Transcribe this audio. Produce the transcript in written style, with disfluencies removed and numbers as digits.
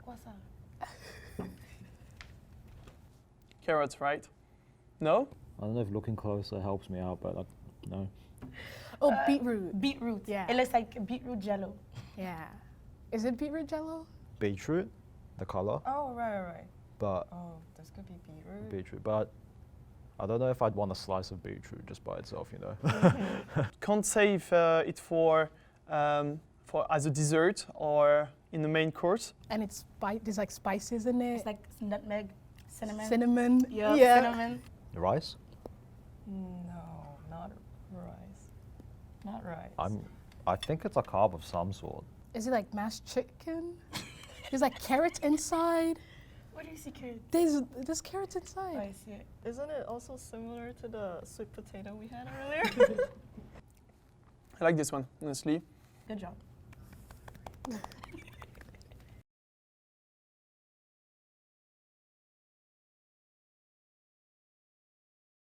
quoi ça? Carrots, right? No? I don't know if looking closer helps me out, but no. Oh, beetroot. Beetroot. Yeah. It looks like beetroot jello. Yeah. Is it beetroot jello? Beetroot, the color, Oh, right. but Oh, this could be beetroot. beetroot. But I don't know if I'd want a slice of beetroot just by itself, you know. Can't say if it for as a dessert or in the main course. And there's like spices in it. It's like nutmeg, cinnamon. Cinnamon. Yeah, Yeah. cinnamon. Rice? No, not rice. Not rice. I think it's a carb of some sort. Is it like mashed chicken? There's like carrots inside. What do you see, carrot? There's carrots inside. I see it. Isn't it also similar to the sweet potato we had earlier? I like this one, honestly. Good job.